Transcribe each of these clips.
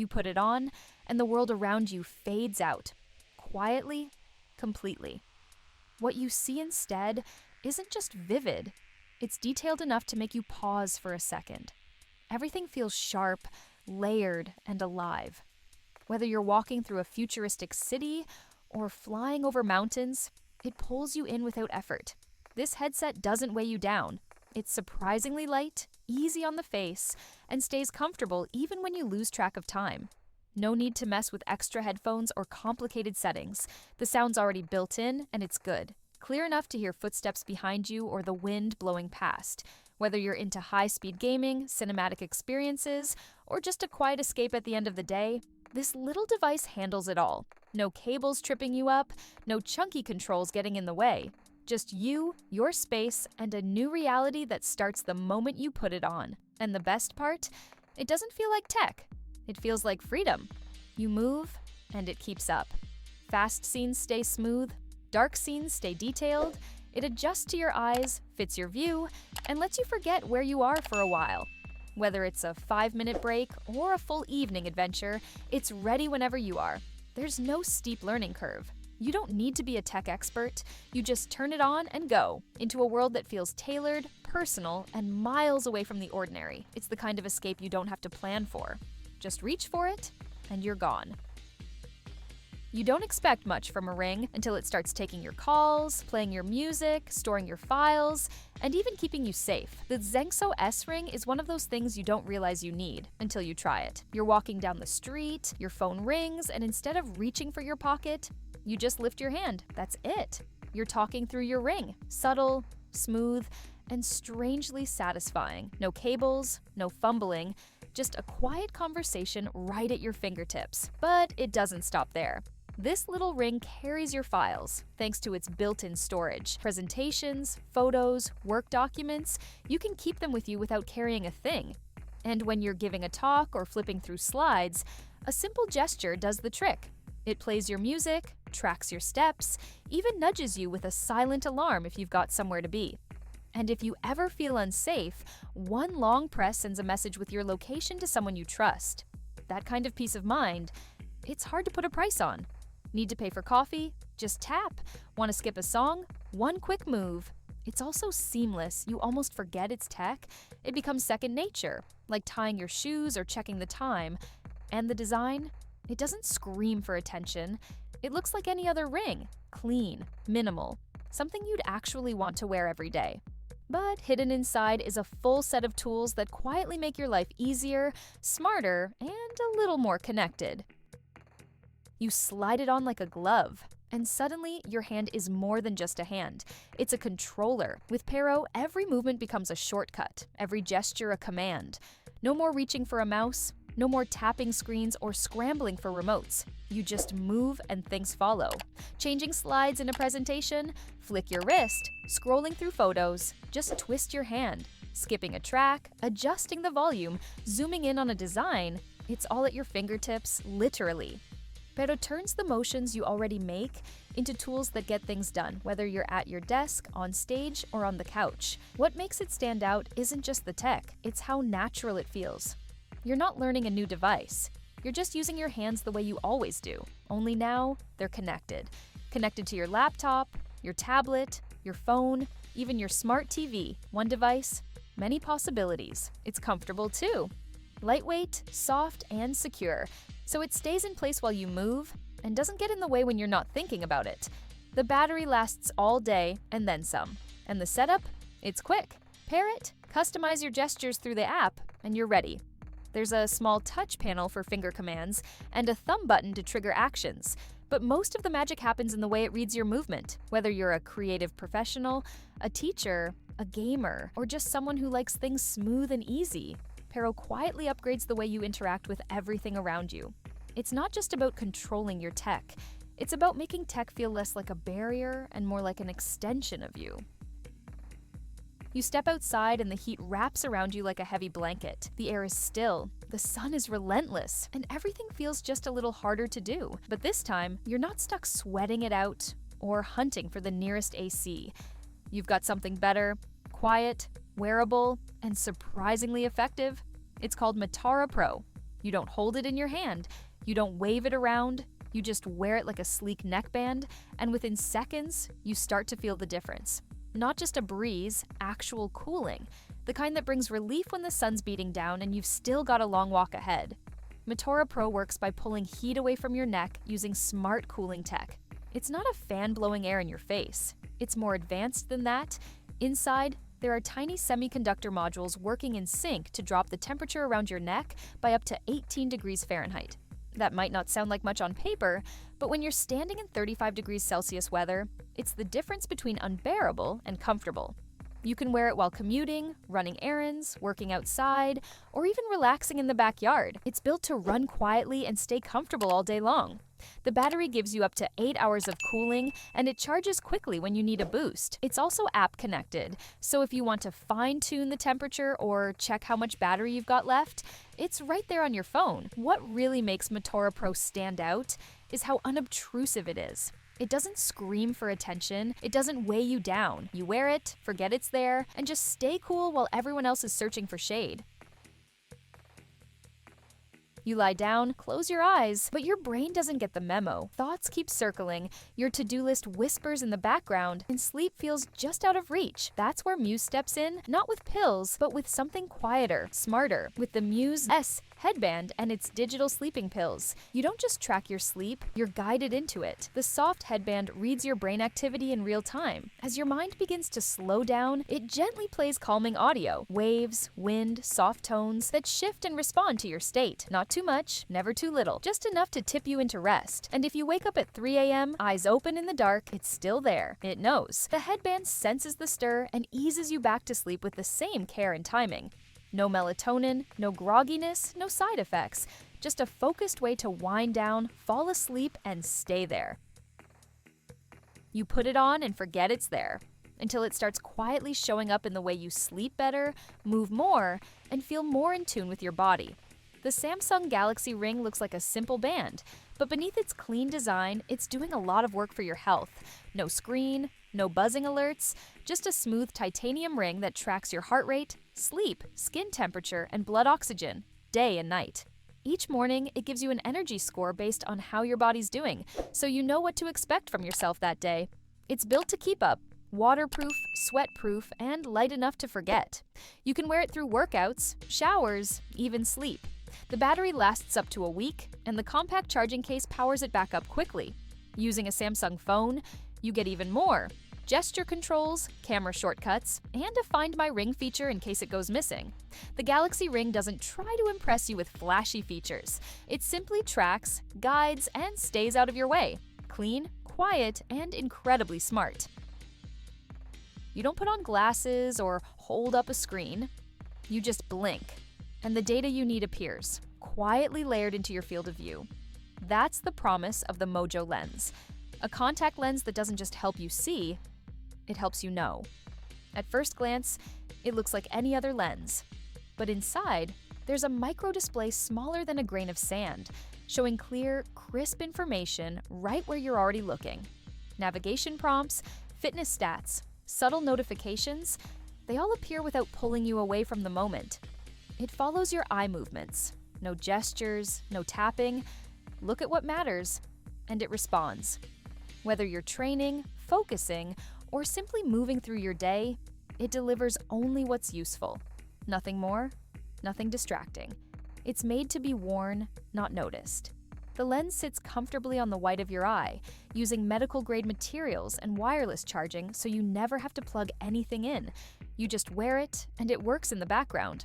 You put it on, and the world around you fades out, quietly, completely. What you see instead isn't just vivid, it's detailed enough to make you pause for a second. Everything feels sharp, layered, and alive. Whether you're walking through a futuristic city or flying over mountains, it pulls you in without effort. This headset doesn't weigh you down. It's surprisingly light, easy on the face, and stays comfortable even when you lose track of time. No need to mess with extra headphones or complicated settings. The sound's already built in, and it's good. Clear enough to hear footsteps behind you or the wind blowing past. Whether you're into high-speed gaming, cinematic experiences, or just a quiet escape at the end of the day, this little device handles it all. No cables tripping you up, no chunky controls getting in the way. Just you, your space, and a new reality that starts the moment you put it on. And the best part? It doesn't feel like tech. It feels like freedom. You move, and it keeps up. Fast scenes stay smooth, dark scenes stay detailed. It adjusts to your eyes, fits your view, and lets you forget where you are for a while. Whether it's a 5-minute break or a full evening adventure, it's ready whenever you are. There's no steep learning curve. You don't need to be a tech expert. You just turn it on and go into a world that feels tailored, personal, and miles away from the ordinary. It's the kind of escape you don't have to plan for. Just reach for it, and you're gone. You don't expect much from a Ring until it starts taking your calls, playing your music, storing your files, and even keeping you safe. The Zengso S Ring is one of those things you don't realize you need until you try it. You're walking down the street, your phone rings, and instead of reaching for your pocket, you just lift your hand. That's it. You're talking through your Ring. Subtle, smooth, and strangely satisfying. No cables, no fumbling, just a quiet conversation right at your fingertips. But it doesn't stop there. This little ring carries your files, thanks to its built-in storage. Presentations, photos, work documents, you can keep them with you without carrying a thing. And when you're giving a talk or flipping through slides, a simple gesture does the trick. It plays your music, tracks your steps, even nudges you with a silent alarm if you've got somewhere to be. And if you ever feel unsafe, one long press sends a message with your location to someone you trust. That kind of peace of mind, it's hard to put a price on. Need to pay for coffee? Just tap. Want to skip a song? One quick move. It's also seamless. You almost forget it's tech. It becomes second nature, like tying your shoes or checking the time. And the design? It doesn't scream for attention. It looks like any other ring. Clean, minimal. Something you'd actually want to wear every day. But hidden inside is a full set of tools that quietly make your life easier, smarter, and a little more connected. You slide it on like a glove, and suddenly your hand is more than just a hand. It's a controller. With Pero, every movement becomes a shortcut, every gesture a command. No more reaching for a mouse, no more tapping screens or scrambling for remotes. You just move and things follow. Changing slides in a presentation? Flick your wrist. Scrolling through photos? Just twist your hand. Skipping a track, adjusting the volume, zooming in on a design, it's all at your fingertips, literally. Pero turns the motions you already make into tools that get things done, whether you're at your desk, on stage, or on the couch. What makes it stand out isn't just the tech, it's how natural it feels. You're not learning a new device. You're just using your hands the way you always do. Only now, they're connected. Connected to your laptop, your tablet, your phone, even your smart TV. One device, many possibilities. It's comfortable too. Lightweight, soft, and secure. So it stays in place while you move and doesn't get in the way when you're not thinking about it. The battery lasts all day and then some. And the setup? It's quick. Pair it, customize your gestures through the app, and you're ready. There's a small touch panel for finger commands and a thumb button to trigger actions. But most of the magic happens in the way it reads your movement, whether you're a creative professional, a teacher, a gamer, or just someone who likes things smooth and easy. Pero quietly upgrades the way you interact with everything around you. It's not just about controlling your tech. It's about making tech feel less like a barrier and more like an extension of you. You step outside and the heat wraps around you like a heavy blanket. The air is still, the sun is relentless, and everything feels just a little harder to do. But this time, you're not stuck sweating it out or hunting for the nearest AC. You've got something better, quiet, wearable, and surprisingly effective. It's called Matara Pro. You don't hold it in your hand. You don't wave it around. You just wear it like a sleek neckband, and within seconds, you start to feel the difference. Not just a breeze, actual cooling. The kind that brings relief when the sun's beating down and you've still got a long walk ahead. Metora Pro works by pulling heat away from your neck using smart cooling tech. It's not a fan blowing air in your face. It's more advanced than that. Inside, there are tiny semiconductor modules working in sync to drop the temperature around your neck by up to 18 degrees Fahrenheit. That might not sound like much on paper, but when you're standing in 35 degrees Celsius weather, it's the difference between unbearable and comfortable. You can wear it while commuting, running errands, working outside, or even relaxing in the backyard. It's built to run quietly and stay comfortable all day long. The battery gives you up to 8 hours of cooling, and it charges quickly when you need a boost. It's also app connected, so if you want to fine-tune the temperature or check how much battery you've got left, it's right there on your phone. What really makes Metora Pro stand out is how unobtrusive it is. It doesn't scream for attention, it doesn't weigh you down. You wear it, forget it's there, and just stay cool while everyone else is searching for shade. You lie down, close your eyes, but your brain doesn't get the memo. Thoughts keep circling, your to-do list whispers in the background, and sleep feels just out of reach. That's where Muse steps in, not with pills, but with something quieter, smarter. With the Muse S headband and its digital sleeping pills, you don't just track your sleep, you're guided into it. The soft headband reads your brain activity in real time. As your mind begins to slow down, it gently plays calming audio, waves, wind, soft tones that shift and respond to your state. Not too much, never too little, just enough to tip you into rest. And if you wake up at 3 a.m., eyes open in the dark, it's still there. It knows. The headband senses the stir and eases you back to sleep with the same care and timing. No melatonin, no grogginess, no side effects. Just a focused way to wind down, fall asleep, and stay there. You put it on and forget it's there, until it starts quietly showing up in the way you sleep better, move more, and feel more in tune with your body. The Samsung Galaxy Ring looks like a simple band, but beneath its clean design, it's doing a lot of work for your health. No screen, no buzzing alerts, just a smooth titanium ring that tracks your heart rate, sleep, skin temperature, and blood oxygen, day and night. Each morning, it gives you an energy score based on how your body's doing, so you know what to expect from yourself that day. It's built to keep up, waterproof, sweat-proof, and light enough to forget. You can wear it through workouts, showers, even sleep. The battery lasts up to a week, and the compact charging case powers it back up quickly. Using a Samsung phone, you get even more. Gesture controls, camera shortcuts, and a Find My Ring feature in case it goes missing. The Galaxy Ring doesn't try to impress you with flashy features. It simply tracks, guides, and stays out of your way. Clean, quiet, and incredibly smart. You don't put on glasses or hold up a screen. You just blink, and the data you need appears, quietly layered into your field of view. That's the promise of the Mojo lens. A contact lens that doesn't just help you see, it helps you know. At first glance, it looks like any other lens. But inside, there's a micro display smaller than a grain of sand, showing clear, crisp information right where you're already looking. Navigation prompts, fitness stats, subtle notifications, they all appear without pulling you away from the moment. It follows your eye movements. No gestures, no tapping. Look at what matters, and it responds. Whether you're training, focusing, or simply moving through your day, it delivers only what's useful. Nothing more, nothing distracting. It's made to be worn, not noticed. The lens sits comfortably on the white of your eye, using medical-grade materials and wireless charging so you never have to plug anything in. You just wear it, and it works in the background.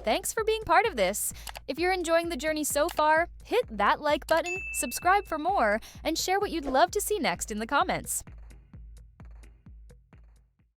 Thanks for being part of this. If you're enjoying the journey so far, hit that like button, subscribe for more, and share what you'd love to see next in the comments.